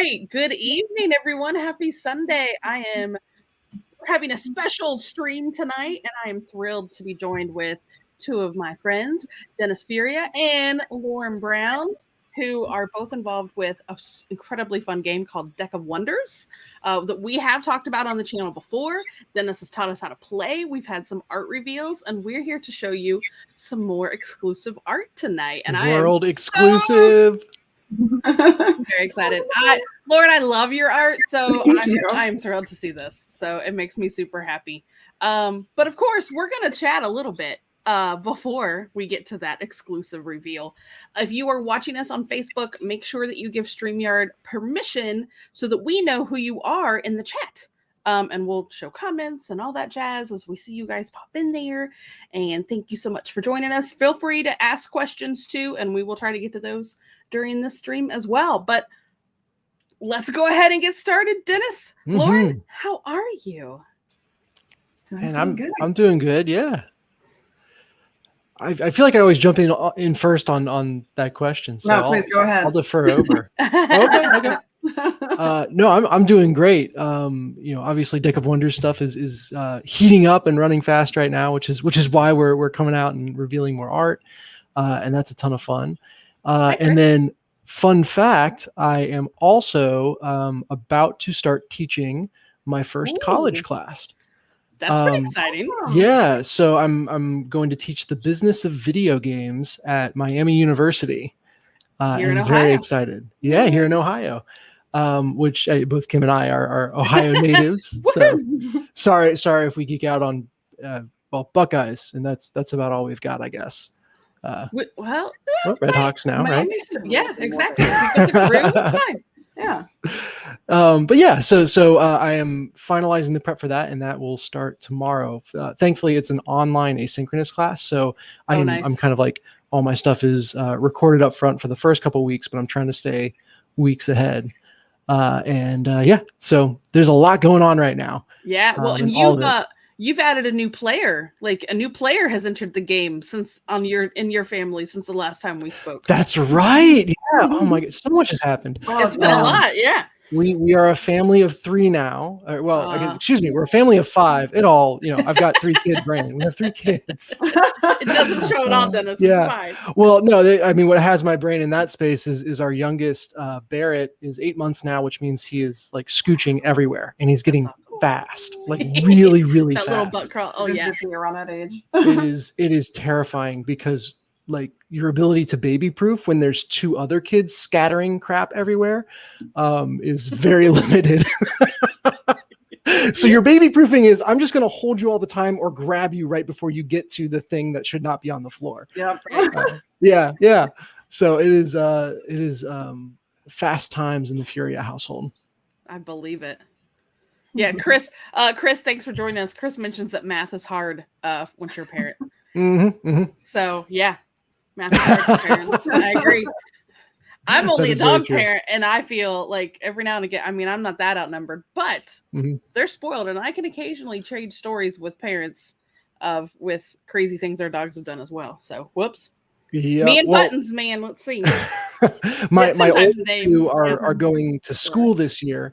right. Good evening, everyone. Happy Sunday. We're having a special stream tonight, and I am thrilled to be joined with two of my friends, Dennis Furia and Lauren Brown, who are both involved with an incredibly fun game called Deck of Wonders that we have talked about on the channel before. Dennis has taught us how to play. We've had some art reveals, and we're here to show you some more exclusive art tonight. And World exclusive. I'm very excited. Lauren, I love your art, so I'm thrilled to see this. So it makes me super happy. But of course, we're going to chat a little bit before we get to that exclusive reveal. If you are watching us on Facebook, make sure that you give StreamYard permission so that we know who you are in the chat. And we'll show comments and all that jazz as we see you guys pop in there. And thank you so much for joining us. Feel free to ask questions too, and we will try to get to those during the stream as well. But let's go ahead and get started. Dennis, Lauren, how are you? And I'm doing good. Yeah. I feel like I always jump in first on that question. So no, please go ahead. I'll defer over. Okay. No, I'm doing great. Obviously Deck of Wonders stuff is heating up and running fast right now, which is why we're coming out and revealing more art. And that's a ton of fun. And then fun fact, I am also about to start teaching my first college class. That's pretty exciting. Yeah. So I'm going to teach the business of video games at Miami University. Here in I'm Ohio. very excited. Yeah, here in Ohio. Which both Kim and I are Ohio natives. So sorry if we geek out on Buckeyes, and that's about all we've got, I Guess. Red Hawks now, right? Yeah, exactly. It's fine. Yeah. But yeah, so I am finalizing the prep for that, and that will start tomorrow. Thankfully, it's an online asynchronous class, so I'm kind of like all my stuff is recorded up front for the first couple of weeks, but I'm trying to stay weeks ahead. So there's a lot going on right now. Yeah, well, and you've added a new player. Like a new player has entered the game in your family since the last time we spoke. That's right. Yeah. Oh my God, so much has happened. It's been a lot. Yeah. We are a family of 3 now. Excuse me, we're a family of 5. I've got 3 kid brain. We have 3 kids. It doesn't show it all, Dennis. Yeah. It's fine. Well, no, what has my brain in that space is our youngest, Barrett, is 8 months now, which means he is like scooching everywhere, and he's getting fast, like really, really that fast. Little butt crawl. Oh yeah, around that age. It is terrifying because like your ability to baby proof when there's 2 other kids scattering crap everywhere is very limited. So your baby proofing is I'm just going to hold you all the time or grab you right before you get to the thing that should not be on the floor. Yeah. So it is fast times in the Furia household. I believe it. Yeah, Chris, thanks for joining us. Chris mentions that math is hard once you're a parent. So yeah, math is hard for parents. I agree. I'm only a dog parent, and I feel like every now and again, I'm not that outnumbered, but they're spoiled, and I can occasionally trade stories with parents with crazy things their dogs have done as well. So whoops. Yeah, me and Buttons, man. Let's see. my old 2 are going to school this year,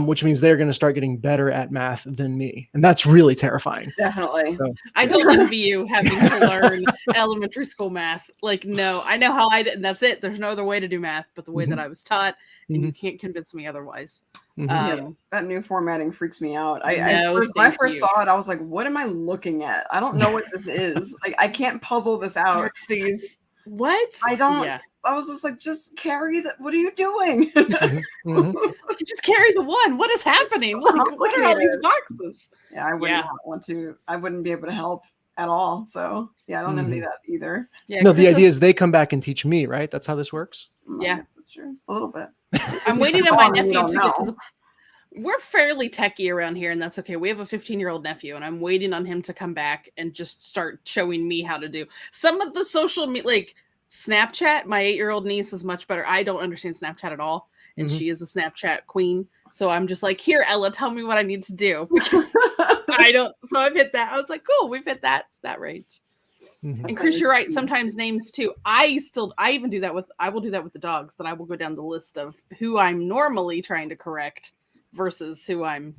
which means they're going to start getting better at math than me, and that's really terrifying. Definitely. So. I don't envy you having to learn elementary school math. Like, no, I know how I did, and that's it. There's no other way to do math but the way that I was taught, and you can't convince me otherwise. That new formatting freaks me out. When I first saw it, I was like, what am I looking at? I don't know what this is. Like, I can't puzzle this out. What? I don't. Yeah. I was just like, just carry that. What are you doing? Just carry the one. What is happening? Like, what are all these boxes? Yeah, I wouldn't want to. I wouldn't be able to help at all. So yeah, I don't envy that either. Yeah, no, the idea is they come back and teach me, right? That's how this works. Yeah, sure, a little bit. I'm waiting on my nephew to get to the. We're fairly techie around here, and that's okay. We have a 15-year-old nephew, and I'm waiting on him to come back and just start showing me how to do some of the social media, like Snapchat. My 8-year-old niece is much better. I don't understand Snapchat at all, and she is a Snapchat queen. So I'm just like, here, Ella, tell me what I need to do. Because I don't. So I've hit that. I was like, cool, we've hit that range. And Chris, you're right. Sometimes names too. I will do that with the dogs, that I will go down the list of who I'm normally trying to correct versus who I'm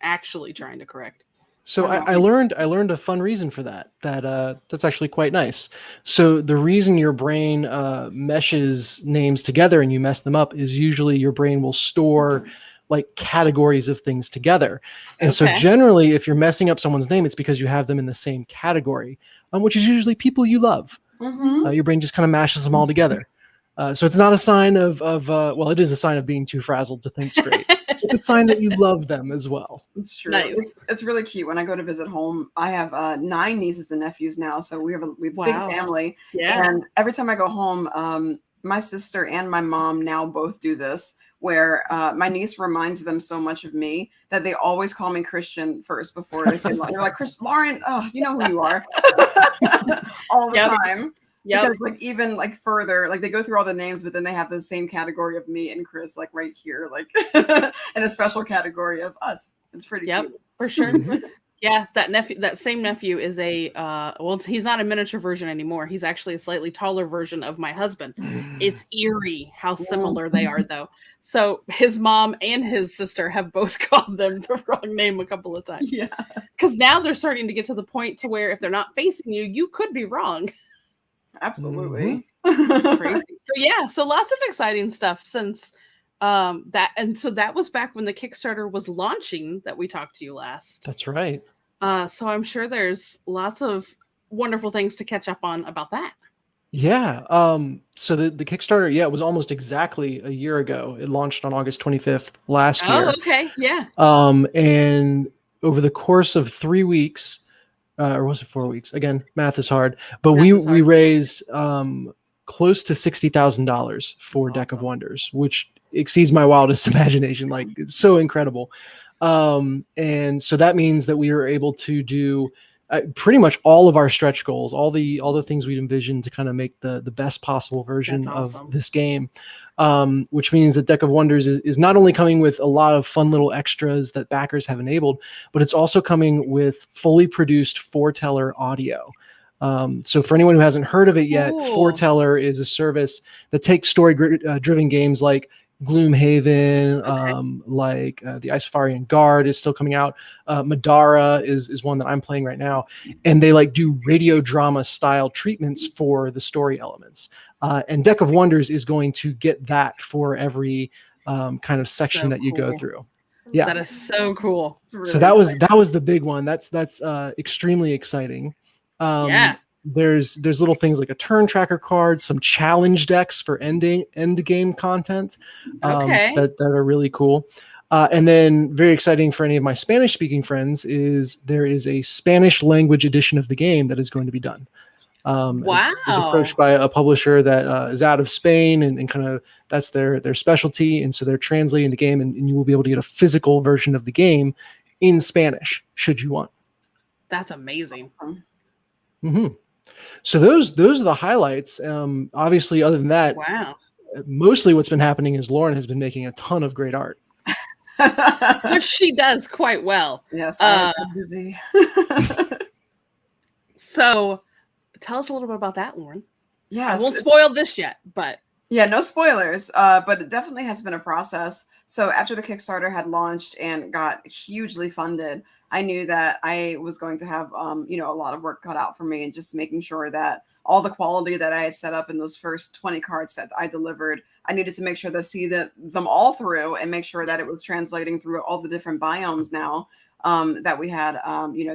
actually trying to correct. So I learned a fun reason for that's actually quite nice. So the reason your brain meshes names together and you mess them up is usually your brain will store like categories of things together. And so generally, if you're messing up someone's name, it's because you have them in the same category, which is usually people you love. Your brain just kind of mashes them all together. So it's not a sign of well, it is a sign of being too frazzled to think straight. It's a sign that you love them as well. It's true. Nice. It's really cute. When I go to visit home, I have 9 nieces and nephews now, so we have a big family. Yeah. And every time I go home, my sister and my mom now both do this, where my niece reminds them so much of me that they always call me Christian first before they say Lauren. They're like, Lauren, oh, you know who you are. All the time. Yeah, because like even like further, like they go through all the names, but then they have the same category of me and Chris, like right here, like in a special category of us. It's pretty cute. For sure. Yeah, that same nephew is he's not a miniature version anymore. He's actually a slightly taller version of my husband. It's eerie how similar they are, though. So his mom and his sister have both called them the wrong name a couple of times. Yeah, because now they're starting to get to the point to where if they're not facing you, you could be wrong. Absolutely. It's crazy. So lots of exciting stuff since that. And so that was back when the Kickstarter was launching that we talked to you last. That's right. So I'm sure there's lots of wonderful things to catch up on about that. Yeah. So the Kickstarter, it was almost exactly a year ago. It launched on August 25th last year. Oh, okay. Yeah. And over the course of 3 weeks, or was it 4 weeks? Again, math is hard. But we raised close to $60,000 for Deck of Wonders, which exceeds my wildest imagination. Like, it's so incredible. And so that means that we were able to do pretty much all of our stretch goals, all the things we'd envisioned to kind of make the best possible version of this game. Which means that Deck of Wonders is not only coming with a lot of fun little extras that backers have enabled, but it's also coming with fully produced foreteller audio. So for anyone who hasn't heard of it yet, Foreteller is a service that takes story-driven games like Gloomhaven, the Isofarian Guard is still coming out. Madara is one that I'm playing right now, and they like do radio drama style treatments for the story elements. And Deck of Wonders is going to get that for every kind of section that you go through. Yeah, that is so cool. Really so that was the big one. That's extremely exciting. There's little things like a turn tracker card, some challenge decks for end game content that are really cool. And then very exciting for any of my Spanish speaking friends is there is a Spanish language edition of the game that is going to be done. I was approached by a publisher that is out of Spain and kind of that's their specialty. And so they're translating the game and you will be able to get a physical version of the game in Spanish should you want. That's amazing. Mm-hmm. So those are the highlights. Obviously, other than that, mostly what's been happening is Lauren has been making a ton of great art. Which she does quite well. Yes, I'm busy. So tell us a little bit about that, Lauren. Yeah, I won't spoil this yet, but yeah, no spoilers. But it definitely has been a process. So after the Kickstarter had launched and got hugely funded, I knew that I was going to have, a lot of work cut out for me and just making sure that all the quality that I had set up in those first 20 cards that I delivered, I needed to make sure to see them all through and make sure that it was translating through all the different biomes now that we had,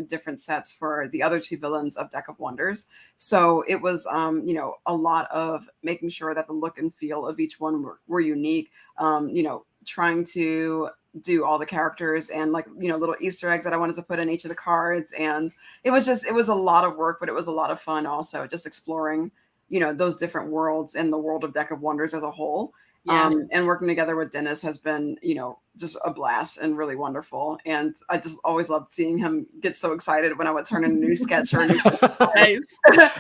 different sets for the other 2 villains of Deck of Wonders. So it was, a lot of making sure that the look and feel of each one were unique, trying to do all the characters and little Easter eggs that I wanted to put in each of the cards. And it was a lot of work, but it was a lot of fun also just exploring, those different worlds in the world of Deck of Wonders as a whole. Yeah. And working together with Dennis has been, just a blast and really wonderful. And I just always loved seeing him get so excited when I would turn in a new sketch or a new nice.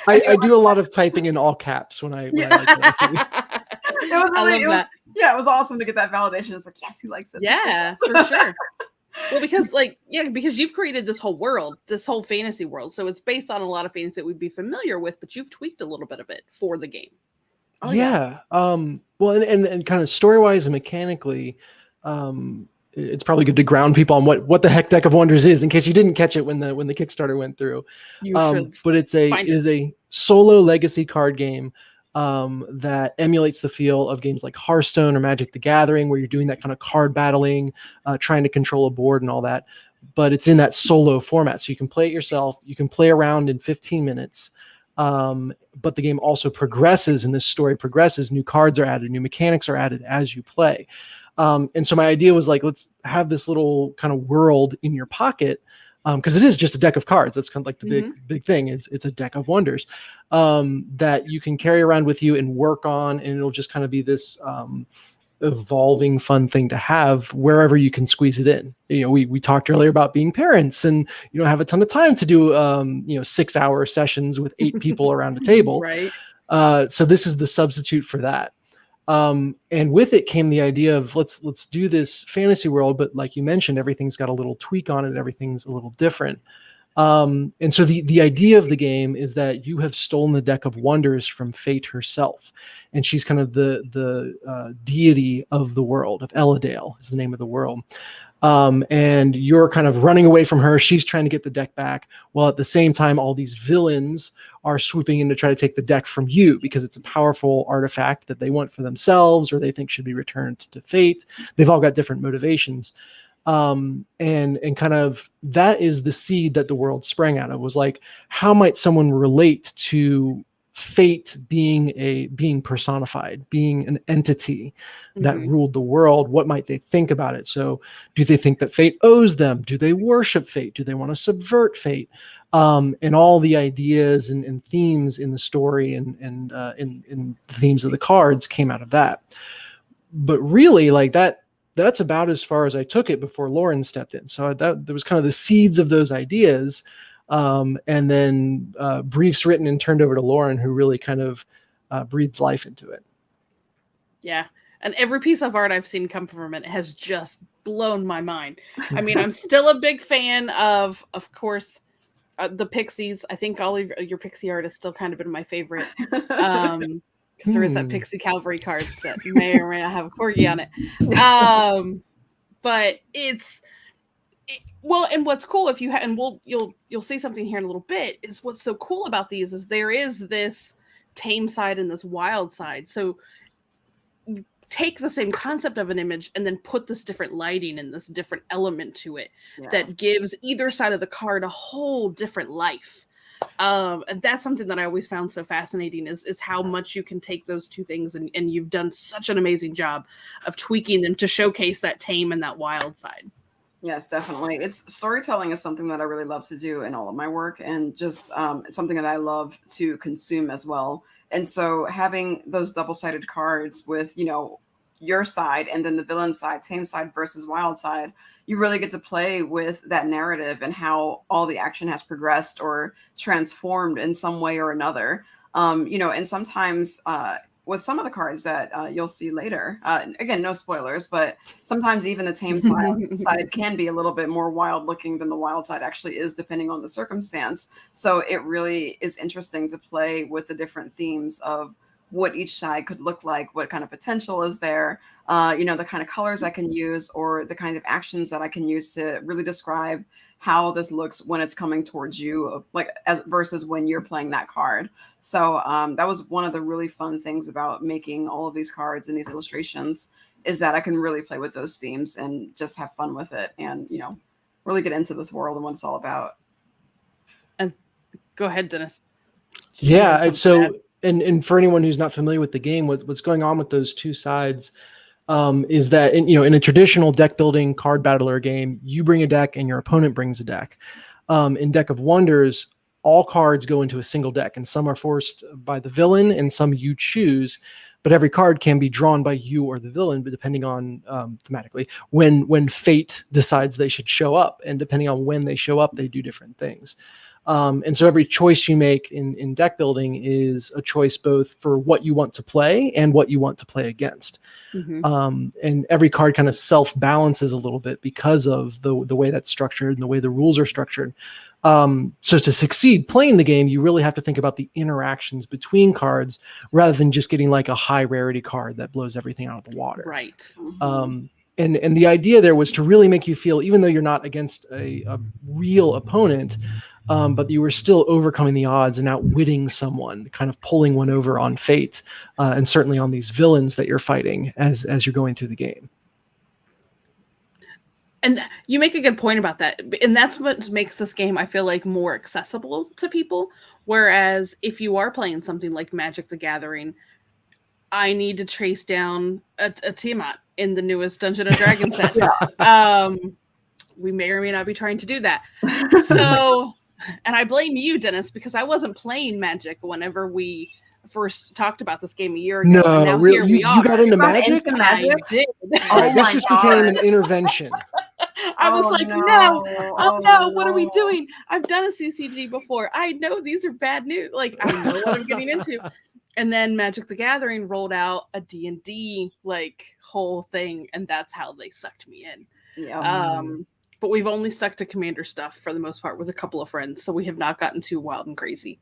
I do a lot of typing in all caps when I like it was really, it was awesome to get that validation. It's like, yes, he likes it. Yeah, for sure. Well, because because you've created this whole world, this whole fantasy world. So it's based on a lot of fantasy that we'd be familiar with, but you've tweaked a little bit of it for the game. Oh, yeah. Well, and kind of story-wise and mechanically, it's probably good to ground people on what the heck Deck of Wonders is, in case you didn't catch it when the Kickstarter went through. You should. But it is a solo legacy card game that emulates the feel of games like Hearthstone or Magic the Gathering, where you're doing that kind of card battling, trying to control a board and all that. But it's in that solo format, so you can play it yourself. You can play around in 15 minutes. But the game also progresses, and this story progresses. New cards are added, new mechanics are added as you play. And so my idea was like, let's have this little kind of world in your pocket, because it is just a deck of cards. That's kind of like the big thing is it's a deck of wonders that you can carry around with you and work on, and it'll just kind of be this evolving fun thing to have wherever you can squeeze it in. We talked earlier about being parents and have a ton of time to do 6-hour sessions with 8 people around a table, right? So this is the substitute for that. And with it came the idea of let's do this fantasy world, but like you mentioned, everything's got a little tweak on it, everything's a little different. And so the idea of the game is that you have stolen the Deck of Wonders from Fate herself, and she's kind of the deity of the world. Of Elladale is the name of the world. And you're kind of running away from her. She's trying to get the deck back, while at the same time, all these villains are swooping in to try to take the deck from you because it's a powerful artifact that they want for themselves or they think should be returned to Fate. They've all got different motivations. And kind of that is the seed that the world sprang out of, was like, how might someone relate to Fate being personified, being an entity that ruled the world? What might they think about it? So do they think that Fate owes them? Do they worship Fate? Do they want to subvert Fate? And all the ideas and themes in the story and in the themes of the cards came out of that. But really, like that's about as far as I took it before Lauren stepped in. So there was kind of the seeds of those ideas, and then briefs written and turned over to Lauren, who really kind of breathed life into it. Yeah. And every piece of art I've seen come from it has just blown my mind. I mean, I'm still a big fan of course, the Pixies. I think all of your Pixie art has still kind of been my favorite. Because there is that Pixie Cavalry card that may or may not have a corgi on it. But well, and what's cool if you have, and you'll see something here in a little bit, is what's so cool about these is there is this tame side and this wild side. So take the same concept of an image and then put this different lighting and this different element to it that gives either side of the card a whole different life. And that's something that I always found so fascinating is how much you can take those two things and you've done such an amazing job of tweaking them to showcase that tame and that wild side. Yes, definitely. Storytelling is something that I really love to do in all of my work, and just something that I love to consume as well. And so having those double-sided cards with, your side and then the villain side, tame side versus wild side, you really get to play with that narrative and how all the action has progressed or transformed in some way or another. And sometimes with some of the cards that you'll see later, again, no spoilers, but sometimes even the tame side can be a little bit more wild looking than the wild side actually is, depending on the circumstance. So it really is interesting to play with the different themes of what each side could look like, what kind of potential is there, the kind of colors I can use or the kind of actions that I can use to really describe how this looks when it's coming towards you, versus when you're playing that card. So that was one of the really fun things about making all of these cards and these illustrations, is that I can really play with those themes and just have fun with it and, really get into this world and what it's all about. And go ahead, Dennis. Yeah. So, and for anyone who's not familiar with the game, what's going on with those two sides is that in a traditional deck building card battler game, you bring a deck and your opponent brings a deck. In Deck of Wonders, all cards go into a single deck, and some are forced by the villain and some you choose, but every card can be drawn by you or the villain, but depending on thematically when Fate decides they should show up, and depending on when they show up, they do different things. And so every choice you make in deck building is a choice both for what you want to play and what you want to play against. And every card kind of self-balances a little bit because of the way that's structured and the way the rules are structured. So to succeed playing the game, you really have to think about the interactions between cards rather than just getting like a high rarity card that blows everything out of the water. Right. And the idea there was to really make you feel, even though you're not against a real opponent, but you were still overcoming the odds and outwitting someone, kind of pulling one over on fate, and certainly on these villains that you're fighting as you're going through the game. And you make a good point about that. And that's what makes this game, I feel like, more accessible to people. Whereas if you are playing something like Magic the Gathering, I need to chase down a Tiamat in the newest Dungeons & Dragons set. We may or may not be trying to do that. So, and I blame you, Dennis, because I wasn't playing Magic whenever we first talked about this game a year ago. No, and now really? Here we are. You got into Magic? Into Magic? I did. All right, this just became an intervention. I was like, no, what are we doing? I've done a CCG before. I know these are bad news. Like, I know what I'm getting into. And then Magic the Gathering rolled out a D&D like whole thing, and that's how they sucked me in. Yeah. But we've only stuck to Commander stuff for the most part with a couple of friends, so we have not gotten too wild and crazy.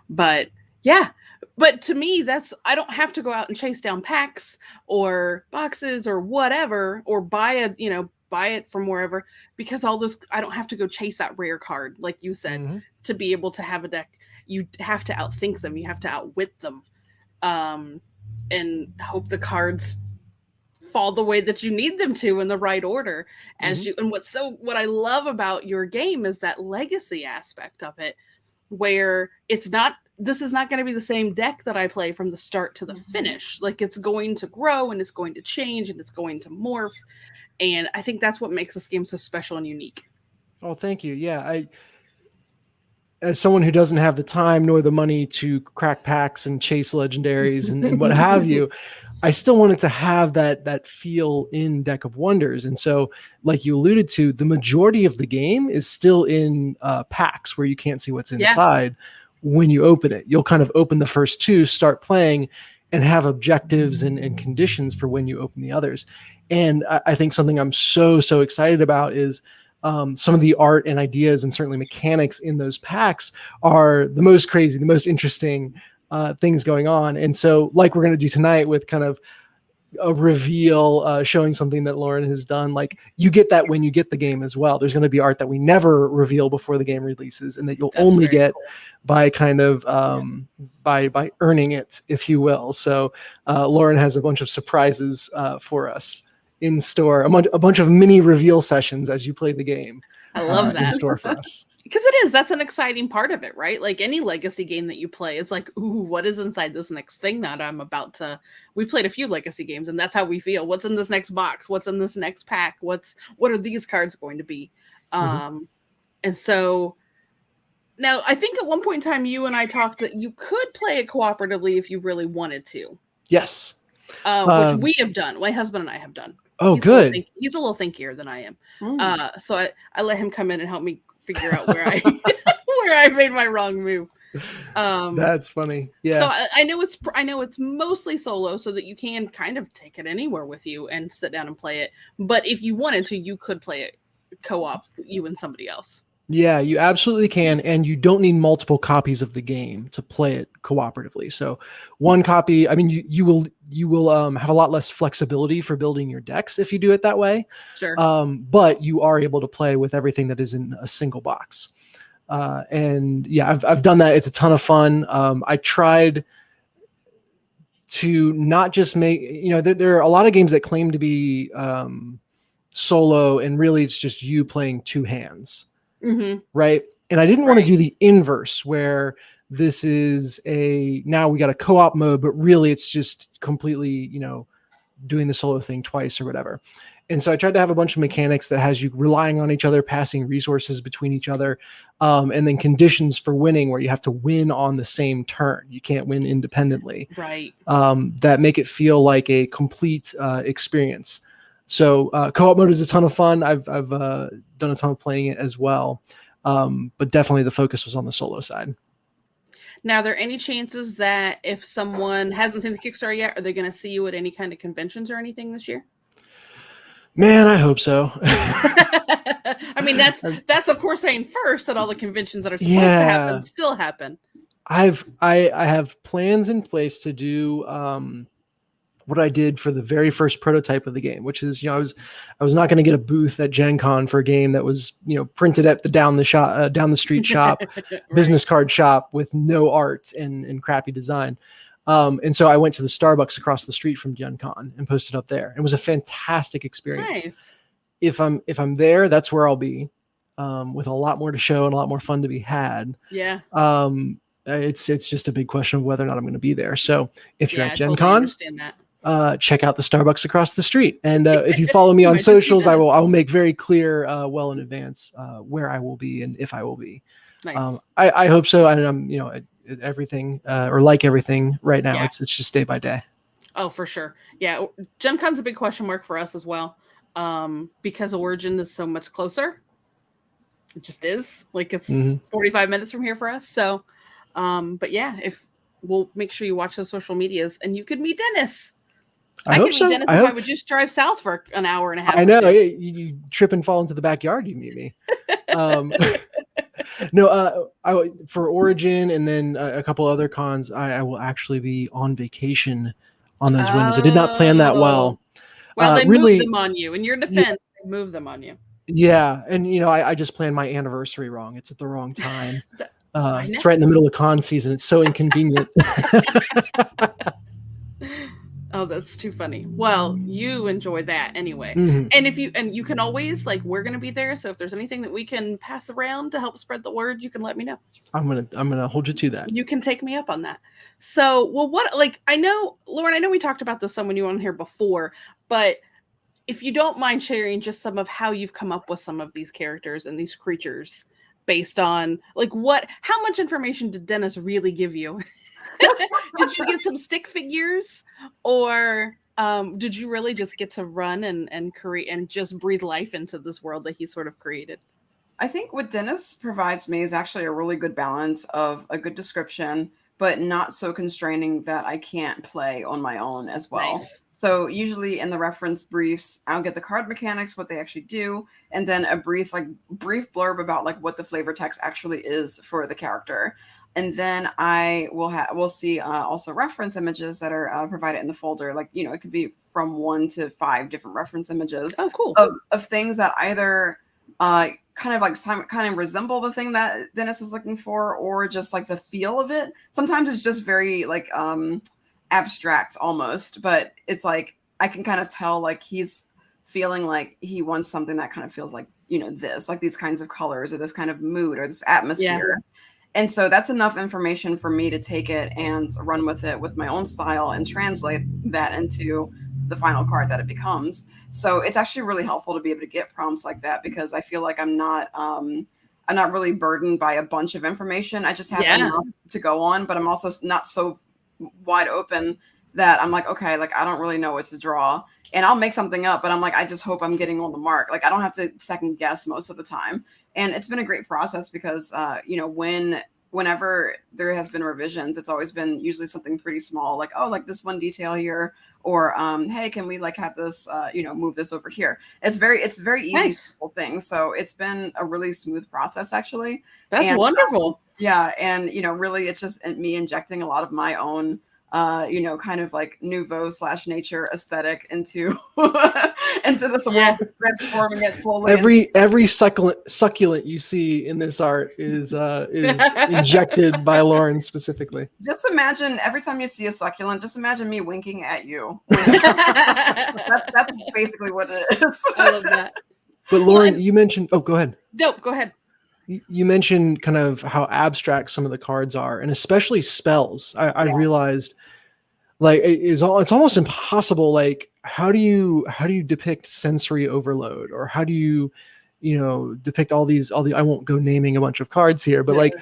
But yeah, but to me, I don't have to go out and chase down packs or boxes or whatever, or buy it from wherever, because all those, I don't have to go chase that rare card, like you said, to be able to have a deck. You have to outthink them. You have to outwit them, and hope the cards fall the way that you need them to in the right order. And what I love about your game is that legacy aspect of it, where this is not going to be the same deck that I play from the start to the finish. Like, it's going to grow and it's going to change and it's going to morph. And I think that's what makes this game so special and unique. Oh, thank you. Yeah, as someone who doesn't have the time nor the money to crack packs and chase legendaries and what have you, I still wanted to have that feel in Deck of Wonders. And so, like you alluded to, the majority of the game is still in packs where you can't see what's inside. When you open it, you'll kind of open the first two, start playing, and have objectives and conditions for when you open the others. And I think something I'm so excited about is some of the art and ideas and certainly mechanics in those packs are the most crazy, the most interesting things going on. And so, like we're going to do tonight with kind of a reveal showing something that Lauren has done, like, you get that when you get the game as well. There's going to be art that we never reveal before the game releases and that you'll only get by kind of by earning it, if you will. So Lauren has a bunch of surprises for us in store, a bunch of mini reveal sessions as you play the game. I love that. In store for us. Because that's an exciting part of it, right? Like any legacy game that you play, it's like, ooh, what is inside this next thing that I'm about to... We played a few legacy games, and that's how we feel. What's in this next box? What's in this next pack? What are these cards going to be? And so now I think at one point in time, you and I talked that you could play it cooperatively if you really wanted to. Yes. Which we have done. My husband and I have done. Oh, good. He's a little thinkier than I am. So I let him come in and help me figure out where I where I made my wrong move. That's funny. Yeah. So I know it's mostly solo, so that you can kind of take it anywhere with you and sit down and play it. But if you wanted to, you could play it co-op, you and somebody else. Yeah, you absolutely can, and you don't need multiple copies of the game to play it cooperatively. So one copy, I mean, you will have a lot less flexibility for building your decks if you do it that way. Sure. But you are able to play with everything that is in a single box. And yeah, I've done that. It's a ton of fun. I tried to not just make, there are a lot of games that claim to be solo, and really it's just you playing two hands. Right. And I didn't want to do the inverse where this is now we got a co-op mode, but really it's just completely, doing the solo thing twice or whatever. And so I tried to have a bunch of mechanics that has you relying on each other, passing resources between each other, and then conditions for winning where you have to win on the same turn. You can't win independently. Right. That make it feel like a complete experience. So co-op mode is a ton of fun. I've done a ton of playing it as well. But definitely the focus was on the solo side. Now, are there any chances that if someone hasn't seen the Kickstarter yet, are they going to see you at any kind of conventions or anything this year? Man, I hope so. I mean, that's of course saying first that all the conventions that are supposed to happen still happen. I have plans in place to do what I did for the very first prototype of the game, which is, I was not going to get a booth at Gen Con for a game that was, printed at the down the street shop, Right. business card shop with no art and crappy design. And so I went to the Starbucks across the street from Gen Con and posted up there. It was a fantastic experience. Nice. If I'm there, that's where I'll be, with a lot more to show and a lot more fun to be had. Yeah. It's just a big question of whether or not I'm going to be there. So if you're at Gen totally Con, understand that. check out the Starbucks across the street. And if you follow me on socials, I will make very clear well in advance where I will be and if I will be. Nice. I hope so. And I'm everything or like everything right now. It's just day by day. Oh, for sure. Yeah, Gen Con's a big question mark for us as well, because Origin is so much closer. It just is. Like, it's 45 minutes from here for us. So, but yeah, if we'll make sure you watch those social medias and you could meet Dennis. I could meet Dennis if I would just drive south for an hour and a half. I know. You trip and fall into the backyard, you meet me. No, for Origin and then a couple other cons, I will actually be on vacation on those whims. I did not plan that well. Well, they moved them on you. In your defense, they moved them on you. Yeah, and I just planned my anniversary wrong. It's at the wrong time. It's right in the middle of con season. It's so inconvenient. Oh, that's too funny. Well, you enjoy that anyway. Mm-hmm. And you can always, like, we're going to be there. So if there's anything that we can pass around to help spread the word, you can let me know. I'm going to hold you to that. You can take me up on that. So, well, I know, Lauren, I know we talked about this some when you were on here before, but if you don't mind sharing just some of how you've come up with some of these characters and these creatures based on, like, how much information did Dennis really give you? Did you get some stick figures, or did you really just get to run and create and just breathe life into this world that he sort of created? I think what Dennis provides me is actually a really good balance of a good description, but not so constraining that I can't play on my own as well. Nice. So usually in the reference briefs, I'll get the card mechanics, what they actually do, and then a brief blurb about like what the flavor text actually is for the character. And then we'll see also reference images that are provided in the folder. Like, it could be from 1 to 5 different reference images. Oh, cool. Of things that either kind of resemble the thing that Dennis is looking for, or just like the feel of it. Sometimes it's just very like abstract almost, but it's like I can kind of tell like he's feeling like he wants something that kind of feels like, this, like these kinds of colors or this kind of mood or this atmosphere. Yeah. And so that's enough information for me to take it and run with it with my own style and translate that into the final card that it becomes. So it's actually really helpful to be able to get prompts like that, because I feel like I'm not really burdened by a bunch of information. I just have enough to go on, but I'm also not so wide open that I'm like, okay, like I don't really know what to draw, and I'll make something up, but I'm like, I just hope I'm getting on the mark. Like I don't have to second guess most of the time. And it's been a great process because, whenever there has been revisions, it's always been usually something pretty small, like, oh, like this one detail here, or, hey, can we like have this, move this over here? It's very easy, nice. Simple things. So it's been a really smooth process, actually. That's wonderful. Yeah. And, really it's just me injecting a lot of my own, kind of like nouveau/nature aesthetic into this world, transforming it slowly. Every succulent you see in this art is injected by Lauren specifically. Just imagine every time you see a succulent, just imagine me winking at you. That's basically what it is. I love that. But Lauren, you mentioned. Oh, go ahead. No, go ahead. You mentioned kind of how abstract some of the cards are, and especially spells. I realized, like, it's almost impossible. Like, how do you depict sensory overload, or how do you depict all the I won't go naming a bunch of cards here, but like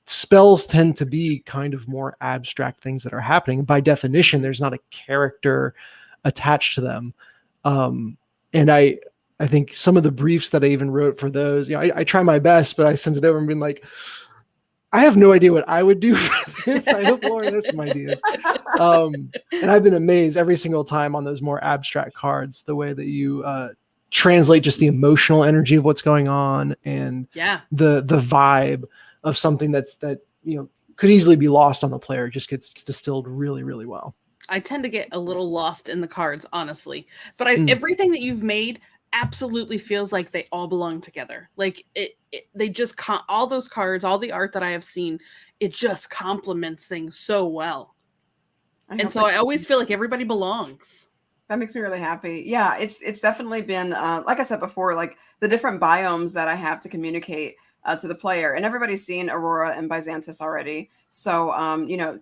spells tend to be kind of more abstract things that are happening. By definition, there's not a character attached to them, and I think some of the briefs that I even wrote for those, I try my best, but I sent it over and been like, I have no idea what I would do for this. I hope Lauren has some ideas. And I've been amazed every single time on those more abstract cards, the way that you translate just the emotional energy of what's going on and the vibe of something that could easily be lost on the player just gets distilled really, really well. I tend to get a little lost in the cards, honestly, but everything that you've made absolutely feels like they all belong together. Like they just all those cards, all the art that I have seen, it just complements things so well. And so I always feel like everybody belongs. That makes me really happy. Yeah, it's definitely been like I said before, like the different biomes that I have to communicate to the player, and everybody's seen Aurora and Byzantis already. So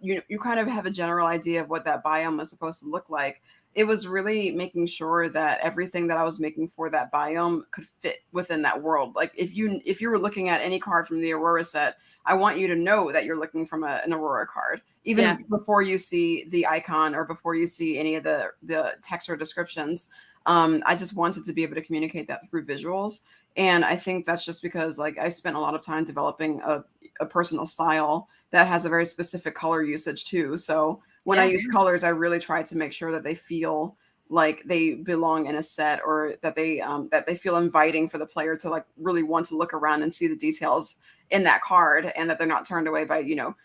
you kind of have a general idea of what that biome was supposed to look like. It was really making sure that everything that I was making for that biome could fit within that world. Like if you were looking at any card from the Aurora set, I want you to know that you're looking from an Aurora card, even before you see the icon or before you see any of the text or descriptions. I just wanted to be able to communicate that through visuals. And I think that's just because like I spent a lot of time developing a personal style that has a very specific color usage too. So when I use colors, I really try to make sure that they feel like they belong in a set, or that they feel inviting for the player to like really want to look around and see the details in that card, and that they're not turned away by,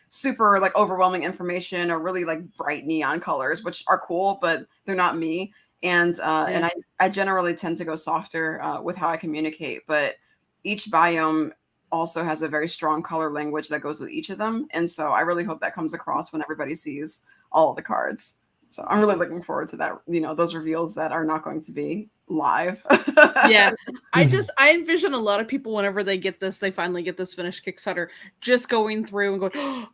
super like overwhelming information or really like bright neon colors, which are cool, but they're not me. And I generally tend to go softer with how I communicate, but each biome also has a very strong color language that goes with each of them. And so I really hope that comes across when everybody sees all of the cards. So I'm really looking forward to that, those reveals that are not going to be live. Yeah. I envision a lot of people whenever they finally get this finished Kickstarter, just going through and going,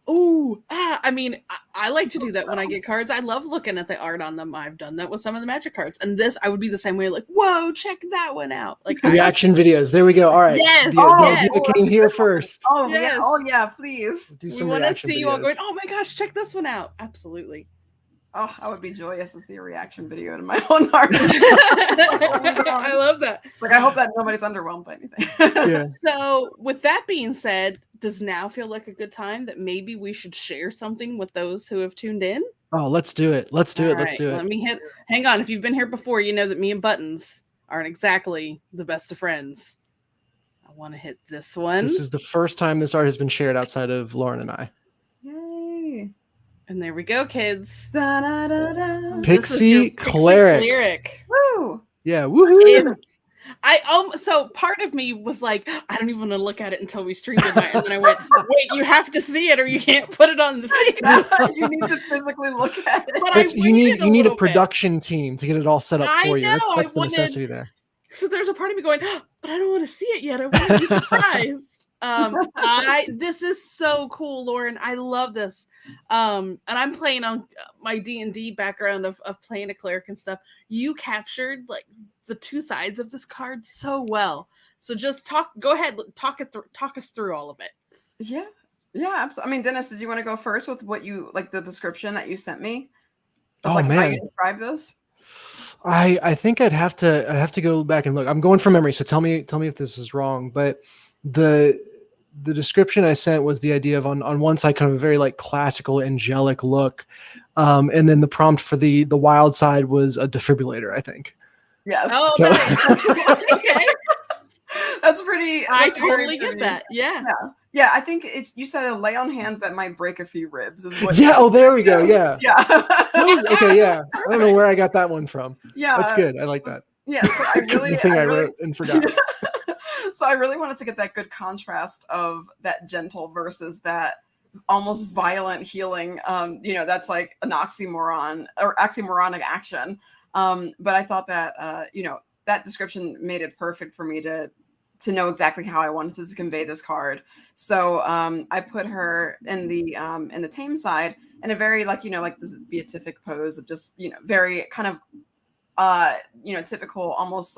I mean, I like to do that when I get cards. I love looking at the art on them. I've done that with some of the Magic cards. And this, I would be the same way, like, whoa, check that one out. Like reaction videos. There we go. All right. Yes. The king here first. Oh, yes. Yeah, please. We want to see you all going, oh my gosh, check this one out. Absolutely. Oh, I would be joyous to see a reaction video to my own art. I love that. Like, I hope that nobody's underwhelmed by anything. Yeah. So with that being said, does now feel like a good time that maybe we should share something with those who have tuned in? Oh, let's do it. Let's do it. Let me hang on. If you've been here before, you know that me and Buttons aren't exactly the best of friends. I want to hit this one. This is the first time this art has been shared outside of Lauren and I. Yay. And there we go, kids. Da, da, da, da. Pixie Cleric. Woo! Yeah, woohoo! So part of me was like, I don't even want to look at it until we streamed it. And then I went, wait, you have to see it or you can't put it on the feed. You need to physically look at it. But you need a production team to get it all set up for you. That's the necessity there. So there's a part of me going, but I don't want to see it yet. I want to be surprised. This is so cool, Lauren. I love this. And I'm playing on my D&D background of playing a cleric and stuff. You captured like the two sides of this card so well. So just go ahead, talk us through all of it. Yeah, absolutely. I mean, Dennis, did you want to go first with what you like, the description that you sent me? Oh, man, how you describe this? I think I'd have to go back and look. I'm going from memory, so tell me if this is wrong. But the description I sent was the idea of on one side kind of a very like classical angelic look, and then the prompt for the wild side was a defibrillator, I think. Yes. Oh, nice. Okay. That's pretty. I totally get that. Yeah. I think you said a lay on hands that might break a few ribs. Is what yeah. Oh, there we go. Yeah. Okay. Yeah. I don't know where I got that one from. Yeah. That's good. I like that. Yeah. So I wrote and forgot. So I really wanted to get that good contrast of that gentle versus that almost violent healing. That's like an oxymoron or oxymoronic action. But I thought that that description made it perfect for me to know exactly how I wanted to convey this card. So I put her in the tame side in a very like this beatific pose of just very kind of typical almost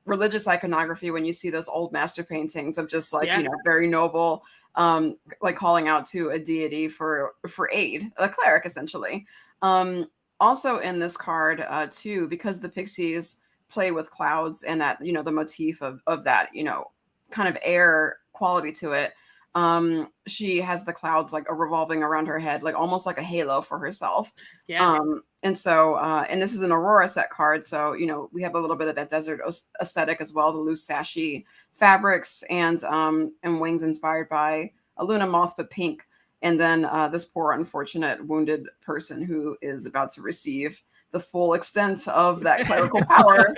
religious iconography when you see those old master paintings of just like very noble, like calling out to a deity for aid, a cleric essentially. Also in this card too, because the pixies play with clouds and that, the motif of that, kind of air quality to it. She has the clouds like revolving around her head, like almost like a halo for herself. Yeah. And so, and this is an Aurora set card. So, we have a little bit of that desert aesthetic as well, the loose sashy fabrics and wings inspired by a Luna moth, but pink. And then this poor, unfortunate, wounded person who is about to receive the full extent of that clerical power.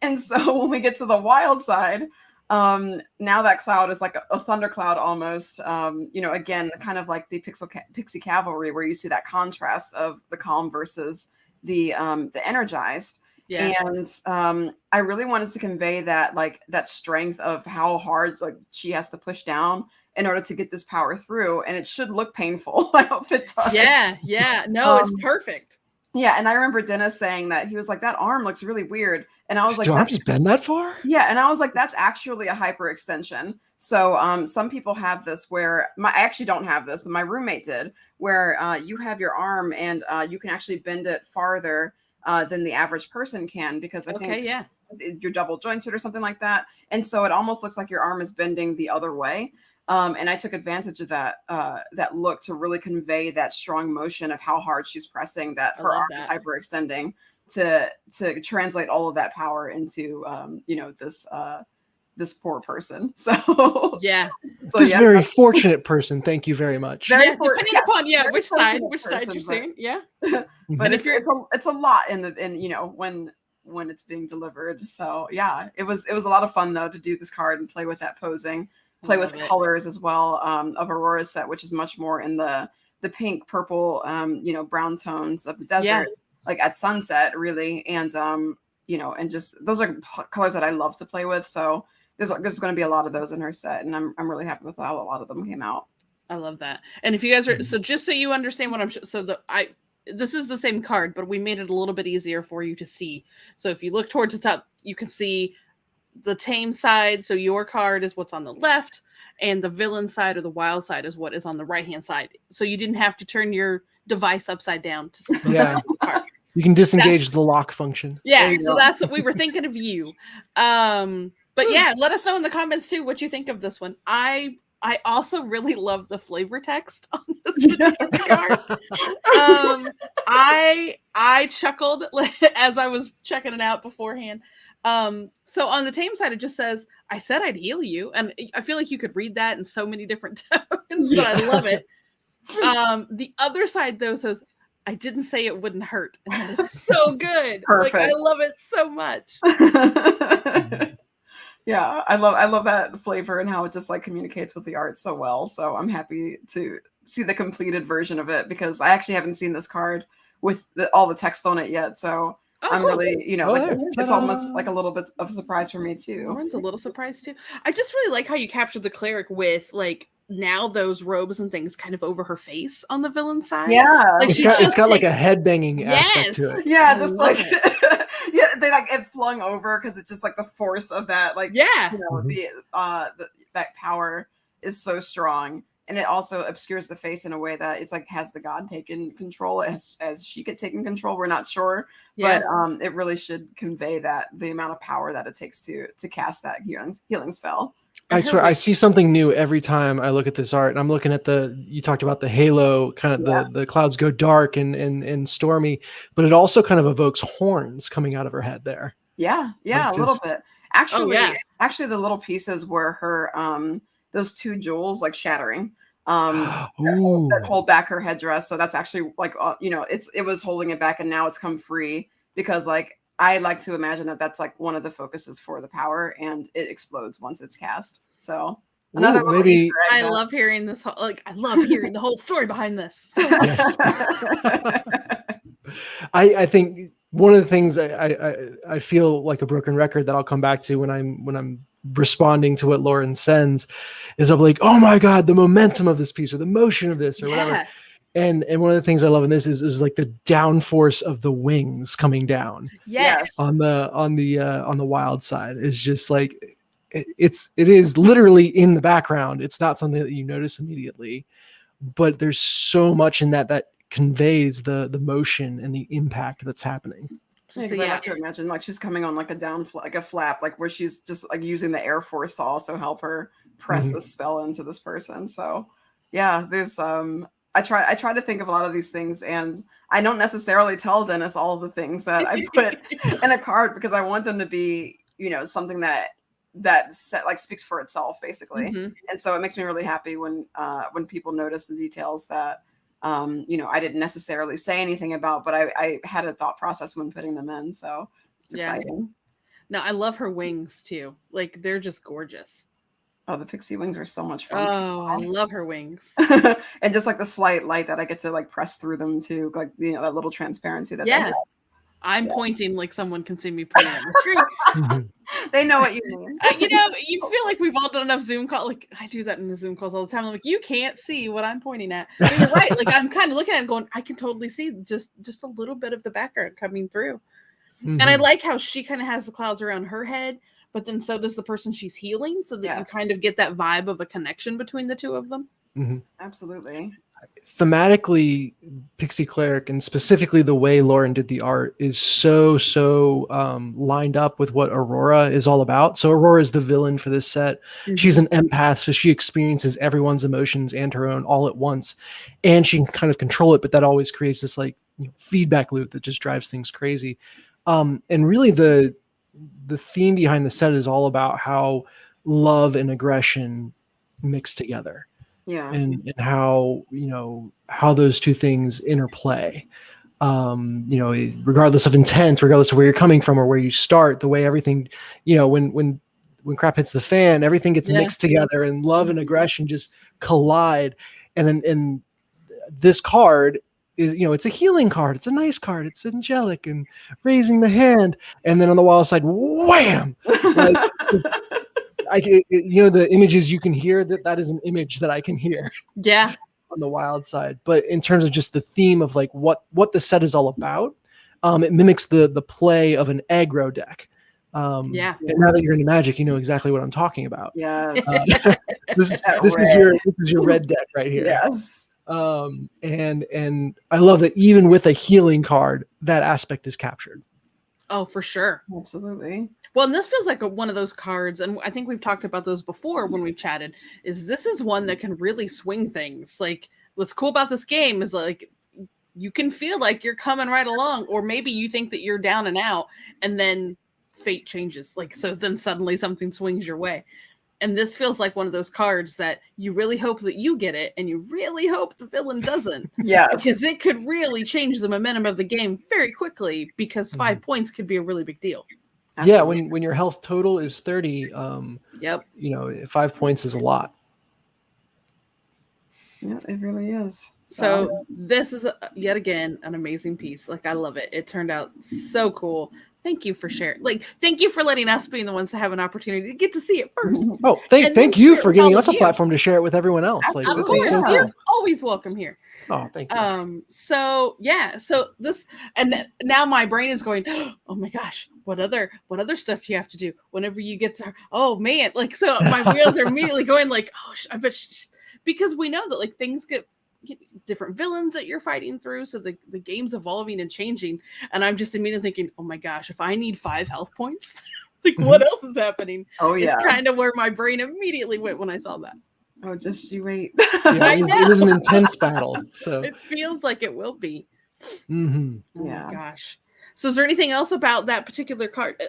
And so when we get to the wild side, now that cloud is like a thundercloud almost, again, kind of like the Pixie Cavalry, where you see that contrast of the calm versus the energized. Yeah. And I really wanted to convey that, like, that strength of how hard like she has to push down in order to get this power through, and it should look painful. I hope it does. Yeah. No, it's perfect. Yeah, and I remember Dennis saying that he was like, that arm looks really weird. And I was like, do arms bend that far? Yeah, and I was like, that's actually a hyperextension. So some people have this where I actually don't have this, but my roommate did, where you have your arm and you can actually bend it farther than the average person can, because I think you're double jointed or something like that. And so it almost looks like your arm is bending the other way. And I took advantage of that look to really convey that strong motion of how hard she's pressing, that her arm is hyperextending to translate all of that power into this poor person. So this very fortunate person. Thank you very much. Depending upon which side you're seeing. Yeah. But it's a lot when it's being delivered. So yeah, it was a lot of fun though to do this card and play with that posing. Play with colors as well of Aurora's set, which is much more in the pink, purple, brown tones of the desert, like at sunset, really. And and just those are colors that I love to play with. So there's going to be a lot of those in her set, and I'm really happy with how a lot of them came out. I love that. And if you guys are just so you understand what this is the same card, but we made it a little bit easier for you to see. So if you look towards the top, you can see the tame side, so your card is what's on the left, and the villain side or the wild side is what is on the right hand side. So you didn't have to turn your device upside down to see the card. You can disengage the lock function. Yeah, so that's what we were thinking of you. But yeah, let us know in the comments too what you think of this one. I also really love the flavor text on this particular card. I chuckled as I was checking it out beforehand. So on the tame side, it just says, I said I'd heal you. And I feel like you could read that in so many different tones, but I love it. The other side though says, I didn't say it wouldn't hurt. And that is so good. Perfect. Like, I love it so much. Yeah, I love that flavor and how it just like communicates with the art so well. So I'm happy to see the completed version of it, because I actually haven't seen this card with all the text on it yet. So I'm really, it's almost like a little bit of a surprise for me too. Lauren's a little surprised too. I just really like how you captured the cleric with like now those robes and things kind of over her face on the villain side. Yeah, like it's got like a head banging aspect to it. Yeah, just like they like it flung over because it's just like the force of that, like that power is so strong. And it also obscures the face in a way that it's like, has the god taken control as she could take control? We're not sure, but it really should convey that the amount of power that it takes to cast that healing spell. I swear, I see something new every time I look at this art. And I'm looking at you talked about the halo, kind of the clouds go dark and stormy, but it also kind of evokes horns coming out of her head there. Yeah, a little bit. Actually, the little pieces were her those two jewels like shattering that hold back her headdress. So that's actually like it was holding it back, and now it's come free, because like I like to imagine that that's like one of the focuses for the power, and it explodes once it's cast. So another maybe I love hearing this I love hearing the whole story behind this. Yes. I think one of the things I feel like a broken record that I'll come back to when I'm responding to what Lauren sends is I'm like, oh my god, the momentum of this piece, or the motion of this, or whatever. And one of the things I love in this is like the downforce of the wings coming down. Yes. On the wild side is just like it is literally in the background. It's not something that you notice immediately, but there's so much in that conveys the motion and the impact that's happening. Yeah, because I like to imagine like she's coming on like a like a flap, like where she's just like using the Air Force to also help her press the spell into this person. So yeah, there's I try to think of a lot of these things, and I don't necessarily tell Dennis all of the things that I put in a card because I want them to be, you know, something that like speaks for itself basically. And so it makes me really happy when people notice the details that you know, I didn't necessarily say anything about, but I had a thought process when putting them in. So it's exciting. No, I love her wings too. Like they're just gorgeous. Oh, the Pixie Wings are so much fun. Oh, I love her wings. And just like the slight light that I get to like press through them too, like, you know, that little transparency that I'm pointing like someone can see me pointing at the screen. They know what you mean. You know, you feel like we've all done enough Zoom calls. Like I do that in the Zoom calls all the time. I'm like, you can't see what I'm pointing at. But you're right. Like I'm kind of looking at it going, I can totally see just a little bit of the background coming through. And I like how she kind of has the clouds around her head, but then so does the person she's healing, so that you kind of get that vibe of a connection between the two of them. Absolutely. Thematically, Pixie Cleric, and specifically the way Lauren did the art, is so lined up with what Aurora is all about. So Aurora is the villain for this set. She's an empath, so she experiences everyone's emotions and her own all at once, and she can kind of control it, but that always creates this like, you know, feedback loop that just drives things crazy. And really the theme behind the set is all about how love and aggression mix together. And how, you know, how those two things interplay. You know, regardless of intent, regardless of where you're coming from or where you start, the way everything, you know, when crap hits the fan, everything gets mixed together, and love and aggression just collide. And this card is, you know, it's a healing card. It's a nice card. It's angelic and raising the hand. And then on the wild side, wham! Like, you know, the images you can hear, that is an image that I can hear. Yeah. On the wild side. But in terms of just the theme of like what the set is all about, it mimics the play of an aggro deck. And now that you're into Magic, you know exactly what I'm talking about. Yes. This is your red deck right here. Yes. And I love that even with a healing card, that aspect is captured. Oh, for sure. Absolutely. Well, and this feels like one of those cards, and I think we've talked about those before when we've chatted, this is one that can really swing things. Like, what's cool about this game is like, you can feel like you're coming right along, or maybe you think that you're down and out, and then fate changes. Like, so then suddenly something swings your way. And this feels like one of those cards that you really hope that you get it, and you really hope the villain doesn't. Yes. Because it could really change the momentum of the game very quickly, because 5 points could be a really big deal. Absolutely. Yeah, when your health total is 30, you know, 5 points is a lot. Yeah, it really is. So this is yet again an amazing piece. Like, I love it. It turned out so cool. Thank you for sharing. Like, thank you for letting us be the ones to have an opportunity to get to see it first. Oh, thank you for giving us a platform to share it with everyone else. Like, of course, you're always welcome here. Oh, thank you. So this, and now my brain is going, oh my gosh, what other stuff do you have to do whenever you get to, oh man, like, so my wheels are immediately going like, oh, I bet, because we know that like things get different villains that you're fighting through, so the game's evolving and changing, and I'm just immediately thinking, oh my gosh, if I need 5 health points, like what else is happening? Oh yeah, it's kind of where my brain immediately went when I saw that. Oh, just you wait. It was an intense battle. So it feels like it will be. Mm-hmm. Oh my gosh. So is there anything else about that particular card?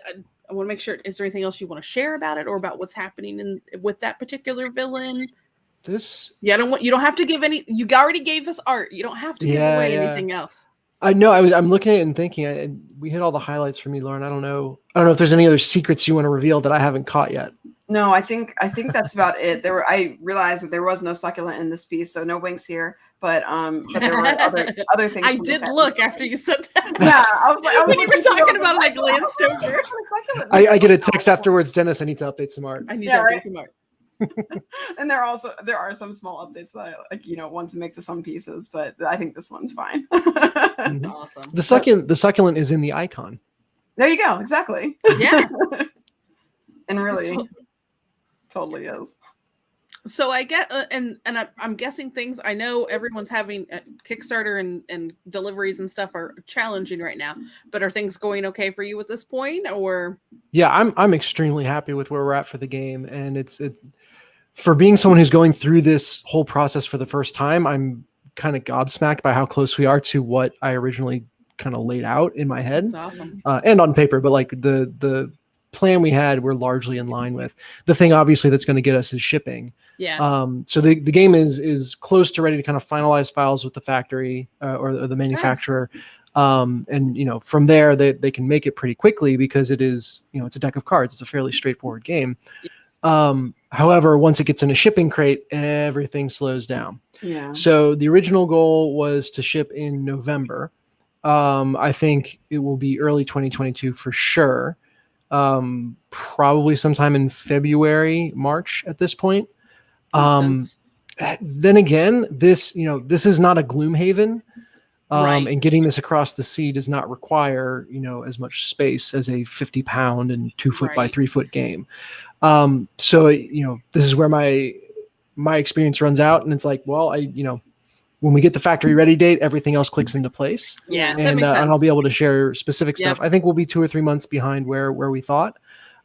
I want to make sure, is there anything else you want to share about it, or about what's happening with that particular villain? You don't have to give any. You already gave us art. You don't have to give away anything else. I know. I'm looking at it and thinking. We hit all the highlights for me, Lauren. I don't know if there's any other secrets you want to reveal that I haven't caught yet. No, I think that's about it. I realized that there was no succulent in this piece, so no wings here. But there were other things. I did look after you said that. Yeah, I was like, when you were talking about it, I glanced over. I get a text afterwards, Dennis. I need to update some art. I need to update some art. And there are some small updates that I like, want to make to some pieces, but I think this one's fine. Mm-hmm. Awesome. The succulent is in the icon. There you go. Exactly. Yeah. And really, totally is. So I get, and I'm guessing things. I know everyone's having Kickstarter and deliveries and stuff are challenging right now. But are things going okay for you at this point, or? Yeah, I'm extremely happy with where we're at for the game, and it for being someone who's going through this whole process for the first time, I'm kind of gobsmacked by how close we are to what I originally kind of laid out in my head. That's awesome. And on paper, but like the plan we had, we're largely in line with. The thing obviously that's going to get us is shipping. Yeah. So the game is close to ready to kind of finalize files with the factory or the manufacturer. And you know, from there they can make it pretty quickly because it is, you know, it's a deck of cards. It's a fairly straightforward game. However, once it gets in a shipping crate, everything slows down. Yeah. So the original goal was to ship in November. I think it will be early 2022 for sure. Probably sometime in February, March at this point. Then again, this is not a Gloomhaven. Right. And getting this across the sea does not require, you know, as much space as a 50-pound and 2-foot by 3-foot game. So, you know, this is where my experience runs out, and it's like, well, when we get the factory ready date, everything else clicks into place. Yeah, that and makes sense. I'll be able to share specific stuff. I think we'll be 2 or 3 months behind where we thought.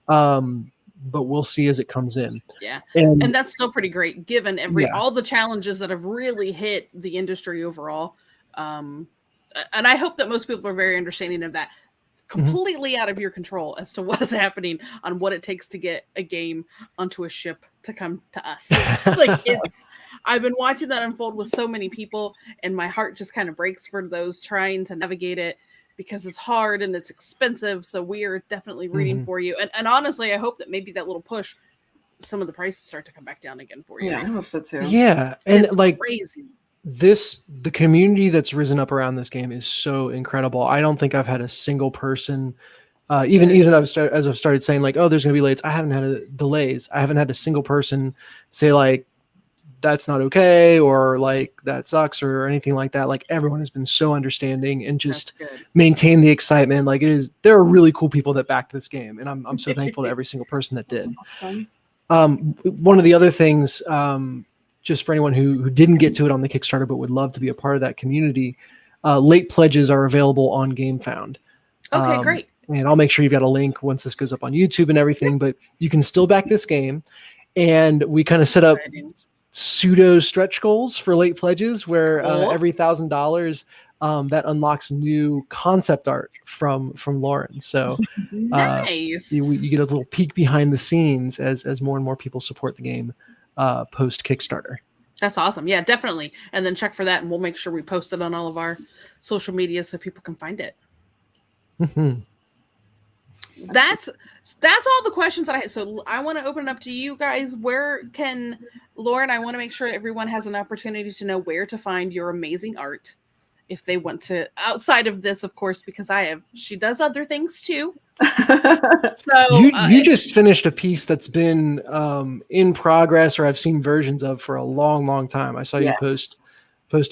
But we'll see as it comes in. Yeah. And that's still pretty great given all the challenges that have really hit the industry overall. And I hope that most people are very understanding of that. Completely out of your control as to what is happening on what it takes to get a game onto a ship to come to us. Like I've been watching that unfold with so many people, and my heart just kind of breaks for those trying to navigate it because it's hard and it's expensive. So we are definitely rooting for you. And honestly, I hope that maybe that little push, some of the prices start to come back down again for you. Yeah, I hope so too. Yeah. And it's like crazy. The community that's risen up around this game is so incredible. I don't think I've had a single person, even as I've started saying like, oh, there's going to be delays. I haven't had delays. I haven't had a single person say like, that's not okay, or like that sucks, or anything like that. Like everyone has been so understanding and just maintain the excitement. Like there are really cool people that backed this game, and I'm so thankful to every single person that did. Awesome. One of the other things, just for anyone who didn't get to it on the Kickstarter but would love to be a part of that community, late pledges are available on GameFound. Okay, great. And I'll make sure you've got a link once this goes up on YouTube and everything, but you can still back this game. And we kind of set up pseudo stretch goals for late pledges where every $1,000 that unlocks new concept art from Lauren. So nice. You get a little peek behind the scenes as more and more people support the game post Kickstarter. That's awesome. Yeah, definitely. And then check for that, and we'll make sure we post it on all of our social media so people can find it. That's all the questions that I had. So I want to open it up to you guys. Where can Lauren? I want to make sure everyone has an opportunity to know where to find your amazing art if they want to, outside of this, of course, because she does other things too. So you just finished a piece that's been in progress, or I've seen versions of for a long time. I saw you post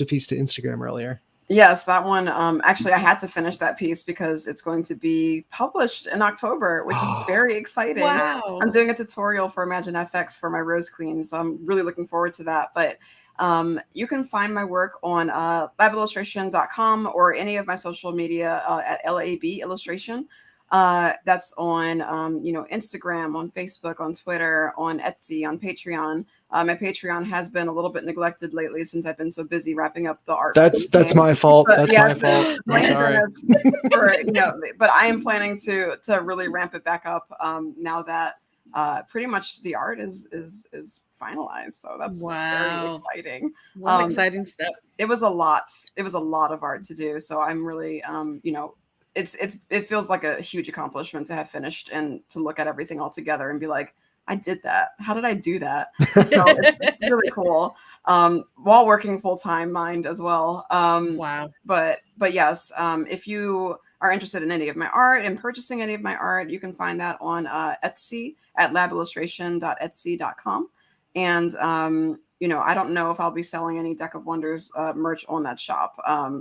a piece to Instagram earlier. Yes, that one. Actually, I had to finish that piece because it's going to be published in October, which is very exciting. Wow. I'm doing a tutorial for Imagine FX for my Rose Queen, so I'm really looking forward to that. But you can find my work on labillustration.com or any of my social media at LAB Illustration. That's on Instagram, on Facebook, on Twitter, on Etsy, on Patreon. My Patreon has been a little bit neglected lately since I've been so busy wrapping up the art. That's my fault. That's my fault. I'm sorry. But I am planning to really ramp it back up now that pretty much the art is finalized. So that's very exciting. What exciting step. It was a lot. It was a lot of art to do. So I'm really it feels like a huge accomplishment to have finished and to look at everything all together and be like, I did that. How did I do that? So it's really cool. While working full-time mind as well. Wow. But yes, if you are interested in any of my art and purchasing any of my art, you can find that on Etsy at labillustration.etsy.com. And I don't know if I'll be selling any Deck of Wonders merch on that shop.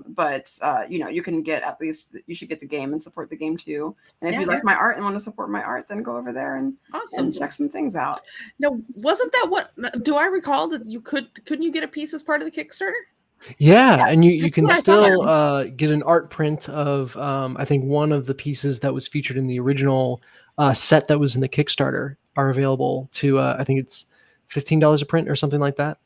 But you can get, at least you should get the game and support the game too. And if you like my art and want to support my art, then go over there and check some things out. No, wasn't that what? Do I recall that couldn't you get a piece as part of the Kickstarter? Yeah, and you can still get an art print of I think one of the pieces that was featured in the original set that was in the Kickstarter are available to I think it's $15 a print or something like that.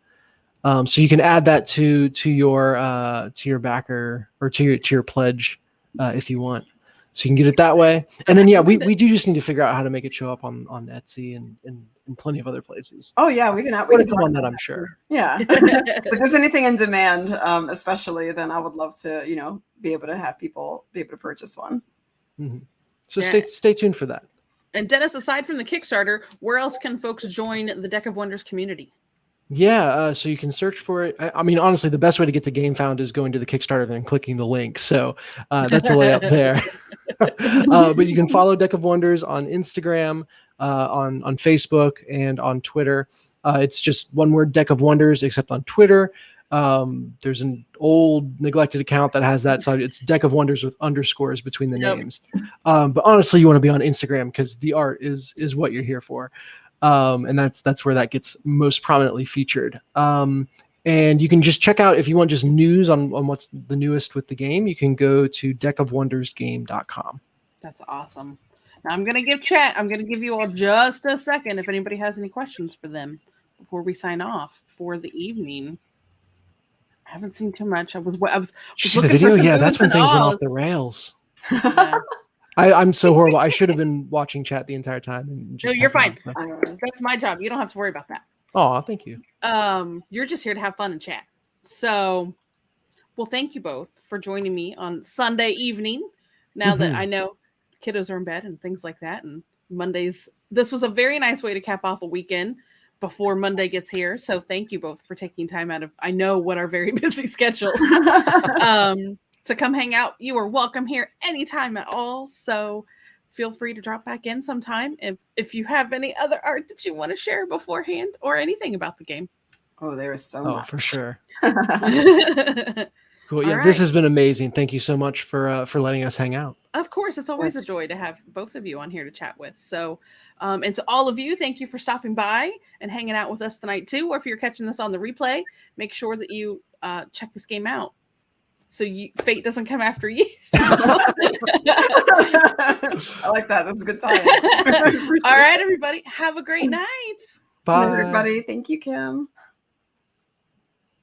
So you can add that to your backer or to your pledge if you want. So you can get it that way. And then we do just need to figure out how to make it show up on Etsy and plenty of other places. Oh yeah, we can come on that, I'm sure. Yeah. If there's anything in demand, especially, then I would love to, be able to have people be able to purchase one. Mm-hmm. So stay tuned for that. And Dennis, aside from the Kickstarter, where else can folks join the Deck of Wonders community? Yeah, so you can search for it. I mean, honestly, the best way to get the game found is going to the Kickstarter and then clicking the link. So that's a way up there. But you can follow Deck of Wonders on Instagram, on Facebook, and on Twitter. It's just one word, Deck of Wonders, except on Twitter. There's an old neglected account that has that. So it's Deck of Wonders with underscores between the names. But honestly, you want to be on Instagram because the art is what you're here for. And that's where that gets most prominently featured. And you can just check out, if you want just news on what's the newest with the game, you can go to deckofwondersgame.com. That's awesome. Now I'm going to give you all just a second if anybody has any questions for them before we sign off for the evening. I haven't seen too much. I was looking the video? Yeah, that's when things went off the rails. Yeah. I'm so horrible. I should have been watching chat the entire time. And just no, you're fine. That's my job. You don't have to worry about that. Oh, thank you. You're just here to have fun and chat. So, well, thank you both for joining me on Sunday evening. Now that I know kiddos are in bed and things like that, and Mondays, this was a very nice way to cap off a weekend before Monday gets here. So thank you both for taking time out of, I know what our very busy schedule. To come hang out. You are welcome here anytime at all. So feel free to drop back in sometime if you have any other art that you want to share beforehand or anything about the game. Oh, there is so much. For sure. Cool. Yeah, this has been amazing. Thank you so much for letting us hang out. Of course, it's always a joy to have both of you on here to chat with. So, and to all of you, thank you for stopping by and hanging out with us tonight too. Or if you're catching this on the replay, make sure that you check this game out, so fate doesn't come after you. I like that. That's a good time. All right, everybody. Have a great night. Bye. Everybody. Thank you, Kim.